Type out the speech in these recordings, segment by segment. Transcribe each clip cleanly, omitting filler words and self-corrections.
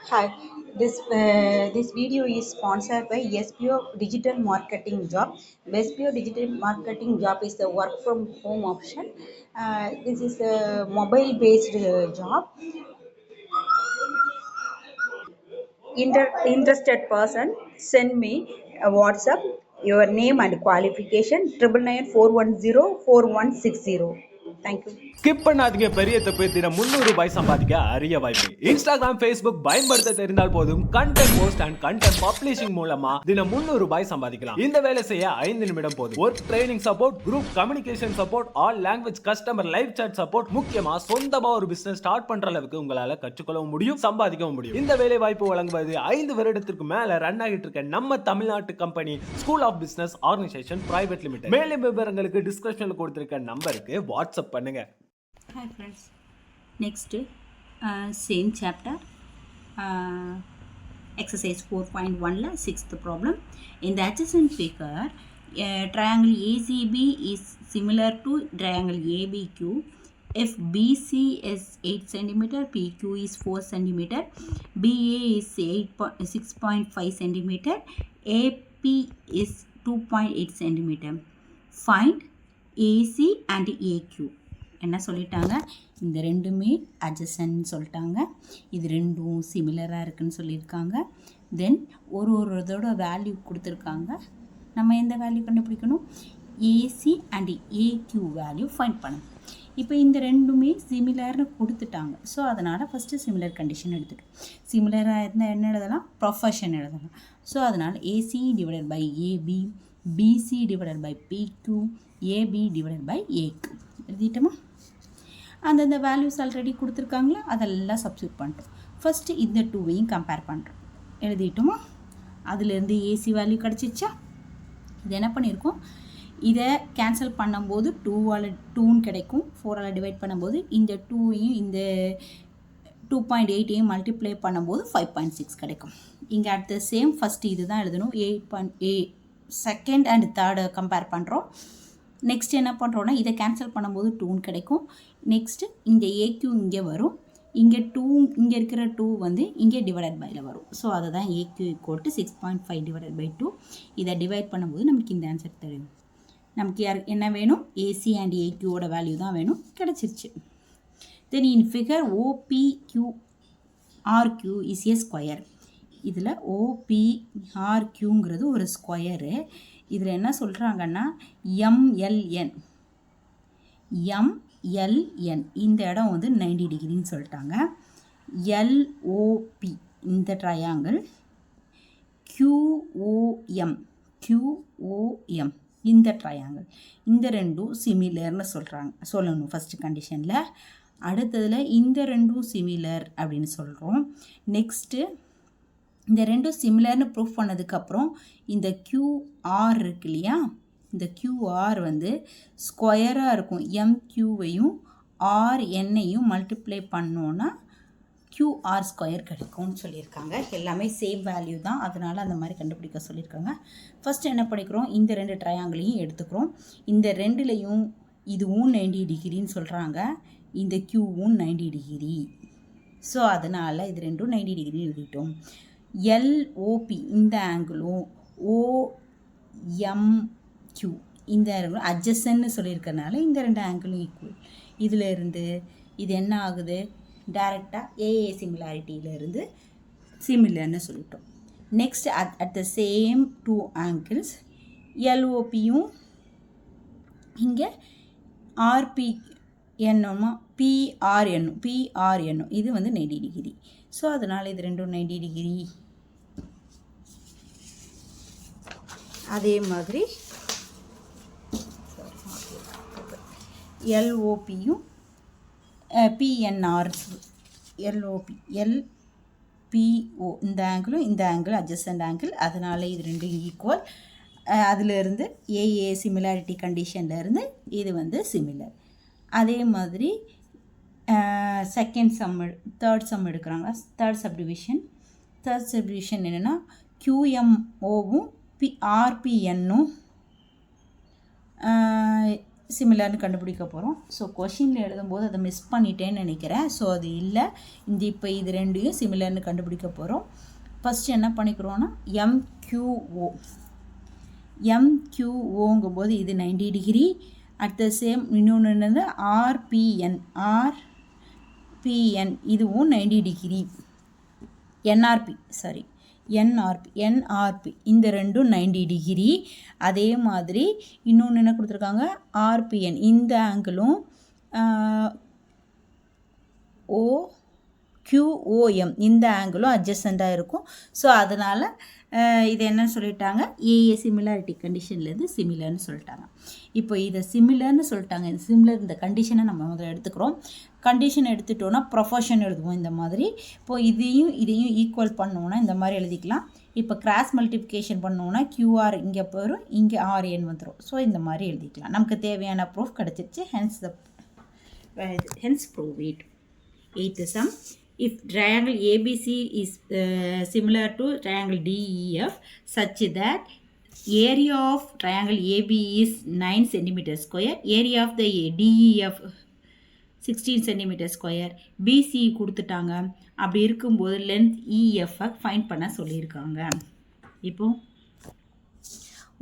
Hi, this video is sponsored by SPO Digital Marketing Job. SPO Digital Marketing Job is the work from home option. This is a mobile based job. Interested person send me a WhatsApp your name and qualification 9994104160. Thank you. Skip பண்ணாதீங்க. பெரிய தப்பு. தினம் ₹300 சம்பாதிக்க அரிய வாய்ப்பு. Instagram, Facebook பயன்படுத்த தெரிந்தால் போதும் content post and content publishing மூலமா தினம் ₹300 சம்பாதிக்கலாம். இந்த வேலை செய்ய 5 நிமிடம் போதும். Work training support, group communication support, all language customer live chat support, முக்கியமா சொந்தமா ஒரு பிசினஸ் ஸ்டார்ட் பண்ற அளவுக்கு உங்களால கற்றுக்கொள்ளவும் முடியும், சம்பாதிக்கவும் முடியும். இந்த வேலை வாய்ப்பு வழங்குவது 5 வருடத்திற்கு மேல ரன் ஆகிட்டு இருக்க நம்ம தமிழ்நாட்டு company school of business organisation private limited. மேலும் விவரங்களுக்கு டிஸ்கிரிப்ஷன்ல கொடுத்திருக்க நம்பருக்கு வாட்ஸ்அப் பண்ணுங்க. Hi friends, next same chapter exercise 4.1 la 6th problem. In the adjacent figure triangle ACB is similar to triangle ABQ. If BC is 8 cm, PQ is 4 cm, BA is 6.5 cm, AP is 2.8 cm. Find AC and AQ. என்ன சொல்லிட்டாங்க, இந்த ரெண்டுமே அட்ஜசன்ட்னு சொல்லிட்டாங்க, இது ரெண்டும் சிமிலராக இருக்குதுன்னு சொல்லியிருக்காங்க. தென் ஒரு இதோட வேல்யூ கொடுத்துருக்காங்க. நம்ம எந்த வேல்யூ கண்டுபிடிக்கணும், AC and AQ value find பண்ணணும். இப்போ இந்த ரெண்டுமே சிமிலர்னு கொடுத்துட்டாங்க. ஸோ அதனால் ஃபஸ்ட்டு சிமிலர் கண்டிஷன் எடுத்துட்டோம். சிமிலராக இருந்தால் என்ன எழுதலாம், ப்ரொஃபஷன் எழுதலாம். ஸோ அதனால் AC divided by AB, BC divided by PQ, AB divided by AQ எழுதிட்டோமா. அந்தந்த வேல்யூஸ் ஆல்ரெடி கொடுத்துருக்காங்களா, அதெல்லாம் சப்ஸ்டியூட் பண்ணிட்டோம். ஃபஸ்ட்டு இந்த டூவையும் கம்பேர் பண்ணுறோம். எழுதிட்டோமா. அதுலேருந்து ஏசி வேல்யூ கிடச்சிச்சா. இது என்ன பண்ணியிருக்கோம், இதை கேன்சல் பண்ணும்போது 2ன்னு கிடைக்கும். 4ஆல் டிவைட் பண்ணும்போது இந்த 2வையும் இந்த 2.8ஐயும் மல்டிப்ளை பண்ணும்போது 5.6 கிடைக்கும். இங்கே அட் த சேம் ஃபஸ்ட்டு இது தான் எழுதணும். 8.8 செகண்ட் அண்ட் தேர்டை கம்பேர் பண்ணுறோம். நெக்ஸ்ட் என்ன பண்ணுறோன்னா, இதை கேன்சல் பண்ணும்போது 2ன்னு கிடைக்கும். நெக்ஸ்ட்டு இங்கே ஏக்யூ இங்கே வரும், இங்கே 2 இங்கே இருக்கிற 2 வந்து இங்கே டிவைடட் பையில் வரும். ஸோ அதை தான் A Q equal to 6.5 divided by 2. இதை டிவைட் பண்ணும்போது நமக்கு இந்த ஆன்சர் தெரியும். நமக்கு என்ன வேணும், ஏசி அண்ட் ஏக்யூவோட வேல்யூ தான் வேணும், கிடச்சிருச்சு. Then in figure OPQRQ is a square. இதில் OPRQங்கிறது ஒரு ஸ்கொயரு. இதில் என்ன சொல்கிறாங்கன்னா எம்எல்என் இந்த இடம் வந்து 90 டிகிரின்னு சொல்லிட்டாங்க. LOP இந்த ட்ரையாங்கிள், QOM இந்த ட்ரையாங்கிள், இந்த ரெண்டும் சிமிலர்னு சொல்லணும் ஃபஸ்ட்டு கண்டிஷனில். அடுத்ததில் இந்த ரெண்டும் சிமிலர் அப்படின்னு சொல்கிறோம். நெக்ஸ்ட்டு இந்த ரெண்டும் சிமிலர்னு ப்ரூஃப் பண்ணதுக்கப்புறம் இந்த QR இருக்கு இல்லையா, இந்த QR வந்து ஸ்கொயராக இருக்கும். MQவையும் RNஐயும் மல்டிப்ளை பண்ணோன்னா QR ஸ்கொயர் கிடைக்கும்னு சொல்லியிருக்காங்க. எல்லாமே சேம் வேல்யூ தான், அதனால் அந்த மாதிரி கண்டுபிடிக்க சொல்லியிருக்காங்க. ஃபஸ்ட்டு என்ன படிக்கிறோம், இந்த ரெண்டு ட்ரையாங்கிளையும் எடுத்துக்கிறோம். இந்த ரெண்டுலேயும் இதுவும் 90 டிகிரின்னு சொல்கிறாங்க, இந்த Qவும் 90 டிகிரி. ஸோ அதனால் இது ரெண்டும் 90 டிகிரி எழுதிட்டோம். LOP இந்த ஆங்கிளும் OMQ இந்த ஆங்கிளும் அட்ஜசன்னு சொல்லியிருக்கறனால இந்த ரெண்டு ஆங்கிளும் ஈக்குவல். இதில் இருந்து இது என்ன ஆகுது, டைரெக்டாக ஏஏ சிமிலாரிட்டியிலேருந்து சிமிலர்னு சொல்லிட்டோம். Next at the same 2 angles LOPயும் இங்கே RP என்னமா PRN இது வந்து 90 டிகிரி. ஸோ அதனால் இது ரெண்டும் 90 டிகிரி. அதே மாதிரி LOPயும் PNR LPO இந்த ஆங்கிள் அட்ஜசன்ட் ஆங்கிள், அதனால் இது ரெண்டும் ஈக்குவல். அதிலிருந்து ஏஏ சிமிலாரிட்டி கண்டிஷன்லேருந்து இது வந்து சிமிலர். அதே மாதிரி தேர்ட் சம் எடுக்கிறாங்க. தேர்ட் சப்டிவிஷன் என்னென்னா QMOவும் RPNும் சிமிலர்னு கண்டுபிடிக்க போகிறோம். ஸோ கொஷினில் எழுதும்போது அதை மிஸ் பண்ணிட்டேன்னு நினைக்கிறேன். ஸோ அது இல்லை. இப்போ இது ரெண்டையும் சிமிலர்னு கண்டுபிடிக்க போகிறோம். ஃபஸ்ட்டு என்ன பண்ணிக்கிறோன்னா MQO. MQOங்கும் போது இது 90 டிகிரி. அட் த சேம் இன்னொன்று என்னது RPN. RPN இதுவும் 90 டிகிரி. NRP இந்த ரெண்டும் 90 டிகிரி. அதே மாதிரி இன்னொன்று என்ன கொடுத்துருக்காங்க RPN. இந்த ஆங்கிளும் OQOM இந்த ஆங்கிளும் அட்ஜஸ்டண்ட்டாக இருக்கும். ஸோ அதனால் இது என்ன சொல்லிட்டாங்க ஏஏ சிமிலாரிட்டி கண்டிஷன்லேருந்து சிமிலர்னு சொல்லிட்டாங்க. இப்போ இதை சிமிலர்னு சொல்லிட்டாங்க. இந்த சிமிலர் இந்த கண்டிஷனை நம்ம முதல்ல எடுத்துக்கிறோம். கண்டிஷன் எடுத்துட்டோன்னா ப்ரொஃபஷன் எழுதுவோம் இந்த மாதிரி. இப்போது இதையும் ஈக்குவல் பண்ணோன்னா இந்த மாதிரி எழுதிக்கலாம். இப்போ கிராஸ் மல்டிப்ளிகேஷன் பண்ணோன்னா QR இங்கே போயிடும், இங்கே RN வந்துடும். ஸோ இந்த மாதிரி எழுதிக்கலாம். நமக்கு தேவையான ப்ரூஃப் கிடச்சிருச்சு. Hence prove it. 8th sum. If triangle ABC is similar to triangle DEF such that area of triangle AB is 9 cm square, area of the DEF 16 cm square, BC கொடுத்துட்டாங்க. அப்படி இருக்கும்போது length EF find பண்ண சொல்லியிருக்காங்க. இப்போ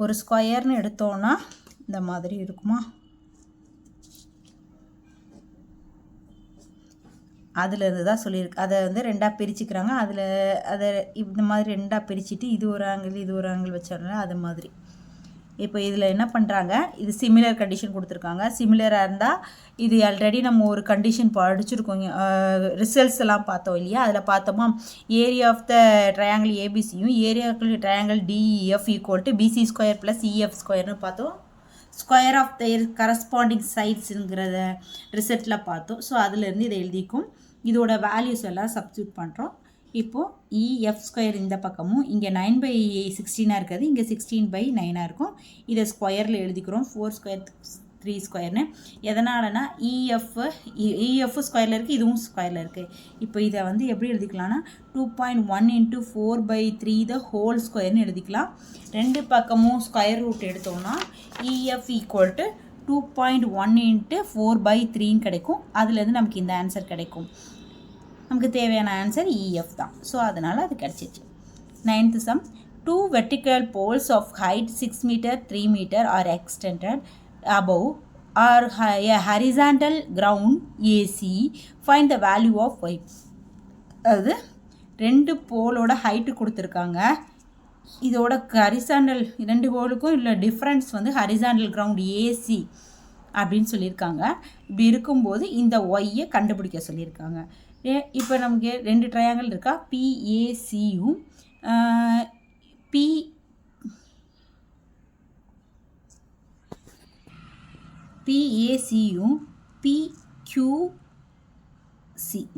ஒரு ஸ்கொயர்னு எடுத்தோன்னா இந்த மாதிரி இருக்குமா? அதில் இருந்து தான் சொல்லியிருக்கு. அதை வந்து ரெண்டாக பிரிச்சுக்கிறாங்க. அதை இந்த மாதிரி ரெண்டாக பிரிச்சுட்டு இது ஒரு ஆங்கிள் வச்சாங்க. அது மாதிரி இப்போ இதில் என்ன பண்ணுறாங்க, இது சிமிலர் கண்டிஷன் கொடுத்துருக்காங்க. சிமிலராக இருந்தால் இது ஆல்ரெடி நம்ம ஒரு கண்டிஷன் படிச்சிருக்கோங்க. ரிசல்ட்ஸ் எல்லாம் பார்த்தோம் இல்லையா? அதில் பார்த்தோமா ஏரியா ஆஃப் த ட்ரையாங்கிள் ஏபிசியும் area triangle DEF equal to BC square plus EF ஸ்கொயர்னு பார்த்தோம். ஸ்கொயர் ஆஃப் த கரஸ்பாண்டிங் சைட்ஸுங்கிறத ரிசல்ட்டில் பார்த்தோம். ஸோ அதுலேருந்து இதை எழுதிக்கும். இதோட வேல்யூஸ் எல்லாம் சப்ஸ்டியூட் பண்ணுறோம். இப்போது EF ஸ்கொயர் இந்த பக்கமும் இங்கே 9/16 இருக்கிறது, இங்கே 16/9 இருக்கும். இதை ஸ்கொயரில் எழுதிக்கிறோம். 4 ஸ்கொயர் 3 ஸ்கொயர்னு. எதனாலனா EF ஸ்கொயரில் இருக்குது, இதுவும் ஸ்கொயரில் இருக்குது. இப்போ இதை வந்து எப்படி எழுதிக்கலாம்னா 2.1 × 4/3 த ஹோல் ஸ்கொயர்னு எழுதிக்கலாம். ரெண்டு பக்கமும் ஸ்கொயர் ரூட் எடுத்தோம்னா EF ஈக்குவல் டு 2.1 × 4/3 கிடைக்கும். அதுலேருந்து நமக்கு இந்த ஆன்சர் கிடைக்கும். நமக்கு தேவையான ஆன்சர் EF தான். ஸோ அதனால் அது கிடச்சிச்சு. 9th sum. 2 vertical poles of height 6 meter 3 meter are extended above or a horizontal ground AC. Find the value of y. அது ரெண்டு போலோட ஹைட்டு கொடுத்துருக்காங்க. இதோட ஹரிசாண்டல் ரெண்டு போலுக்கும் இல்லை டிஃப்ரென்ஸ் வந்து ஹரிசாண்டல் கிரவுண்ட் AC அப்படின்னு சொல்லியிருக்காங்க. இப்படி இருக்கும்போது இந்த ஒய்யை கண்டுபிடிக்க சொல்லியிருக்காங்க. இப்போ நமக்கு ரெண்டு ட்ரையாங்கிள் இருக்கா, PACயும் PQC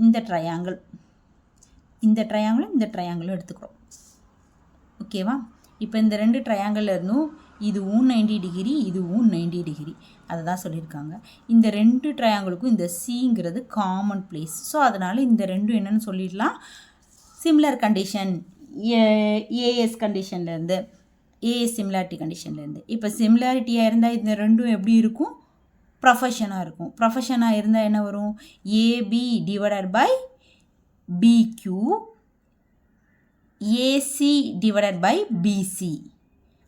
இந்த ட்ரையாங்கிளும் எடுத்துக்கிறோம். ஓகேவா? இப்போ இந்த ரெண்டு ட்ரையாங்கிள் இருந்தும் இதுவும் 90 டிகிரி, இதுவும் 90 டிகிரி. அதை தான் சொல்லியிருக்காங்க. இந்த ரெண்டு ட்ரையாங்கிளுக்கும் இந்த சிங்கிறது காமன் பிளேஸ். ஸோ அதனால் இந்த ரெண்டும் என்னென்னு சொல்லிடலாம், சிமிலர் கண்டிஷன் ஏஎஸ் கண்டிஷன்லேருந்து, ஏஎஸ் சிமிலாரிட்டி கண்டிஷன்லேருந்து. இப்போ சிமிலாரிட்டியாக இருந்தால் இந்த ரெண்டும் எப்படி இருக்கும், ப்ரொஃபஷனாக இருக்கும். ப்ரொஃபஷனாக இருந்தால் என்ன வரும், AB / BQ AC / BC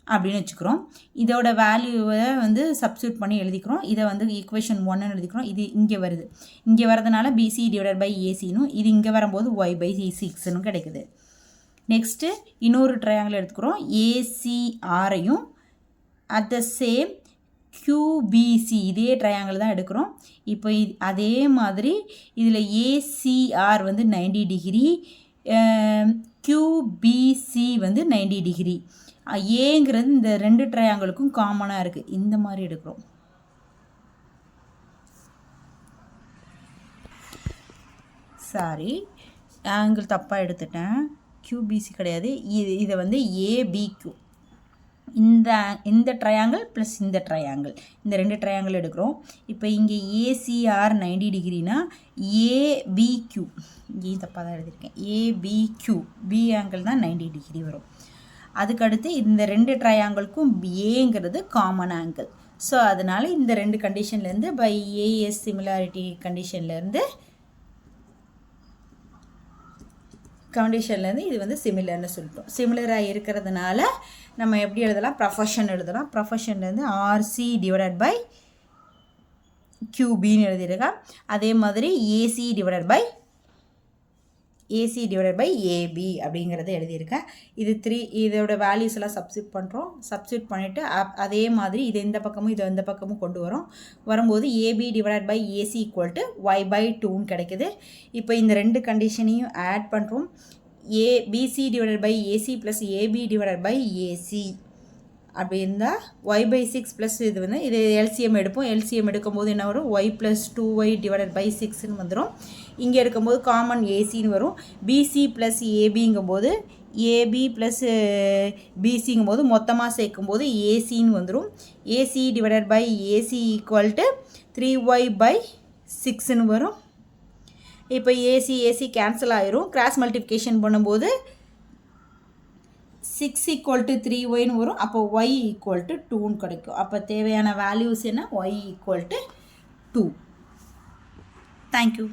அப்படின்னு வச்சுக்கிறோம். இதோட வேல்யூவை வந்து சப்ஸ்டியூட் பண்ணி எழுதிக்கிறோம். இதை வந்து ஈக்குவேஷன் 1ன்னு எழுதிக்கிறோம். இது இங்கே வருது. இங்கே வரதுனால BC / ACனும், இது இங்கே வரும்போது Y/6ன்னு கிடைக்குது. நெக்ஸ்ட்டு இன்னொரு ட்ரையாங்கிள் எடுத்துக்கிறோம். ACRையும் அட் த சேம் QBC இதே ட்ரையாங்கிள் தான் எடுக்கிறோம். இப்போ அதே மாதிரி இதில் ACR வந்து 90 டிகிரி, QBC வந்து 90 டிகிரி. ஏங்கிறது இந்த ரெண்டு ட்ரையாங்கிளுக்கும் காமனாக இருக்குது. இந்த மாதிரி எடுக்கிறோம். சாரி, ஆங்கிள் தப்பாக எடுத்துட்டேன். QBC கிடையாது, இதை வந்து ABQ. இந்த ட்ரையாங்கிள் ப்ளஸ் இந்த ட்ரையாங்கிள், இந்த ரெண்டு ட்ரையாங்கிள் எடுக்கிறோம். இப்போ இங்கே ACR 90 டிகிரினா ABQ, இங்கேயும் தப்பாக தான் எழுதியிருக்கேன், ABQ B ஆங்கிள் தான் 90 டிகிரி வரும். அதுக்கடுத்து இந்த ரெண்டு ட்ரையாங்கிளுக்கும் ஏங்கிறது காமன் ஆங்கிள். ஸோ அதனால் இந்த 2 கண்டிஷன்லேருந்து பை ஏஎஸ் சிமிலாரிட்டி கண்டிஷன்லேருந்து இது வந்து சிமிலர்னு சொல்லிட்டோம். சிமிலராக இருக்கிறதுனால நம்ம எப்படி எழுதலாம், ப்ரொஃபஷன் எழுதலாம். ப்ரொஃபஷன்லேருந்து ஆர்சி டிவைடட் பை கியூபின்னு எழுதியிருக்கேன். அதே மாதிரி ஏசி டிவைடட் பை ஏபி அப்படிங்கிறத எழுதியிருக்கேன். இது 3 இதோட வேல்யூஸ் எல்லாம் சப்ஸ்டியூட் பண்ணிவிட்டு அதே மாதிரி இது இந்த பக்கமும் இது இந்த பக்கமும் கொண்டு வரும்போது AB divided by AC equal to y by 2ன்னு கிடைக்குது. இப்போ இந்த 2 கண்டிஷனையும் ஆட் பண்ணுறோம். BC divided by AC plus AB divided by AC அப்படி இருந்தால் ஒய் பை 6 ப்ளஸ் இது வந்து இது எல்சிஎம் எடுப்போம். எல்சிஎம் எடுக்கும்போது என்ன வரும், y plus 2y divided by 6ன்னு வந்துடும். இங்கே எடுக்கும்போது காமன் ஏசின்னு வரும். பிசி ப்ளஸ் ஏபிங்கும்போது ஏபி ப்ளஸ் பிசிங்கும்போது மொத்தமாக சேர்க்கும்போது ஏசின்னு வந்துடும். AC divided by AC equal to 3y by 6ன்னு வரும். இப்போ ஏசி கேன்சல் ஆயிரும். கிராஸ் மல்டிப்ளிகேஷன் பண்ணும்போது 6 ஈக்குவல் டு 3yன்னு வரும். அப்போ y ஈக்குவல் டு 2ன்னு கிடைக்கும். அப்போ தேவையான வேல்யூஸ் என்ன, y ஈக்குவல் டு 2. தேங்க்யூ.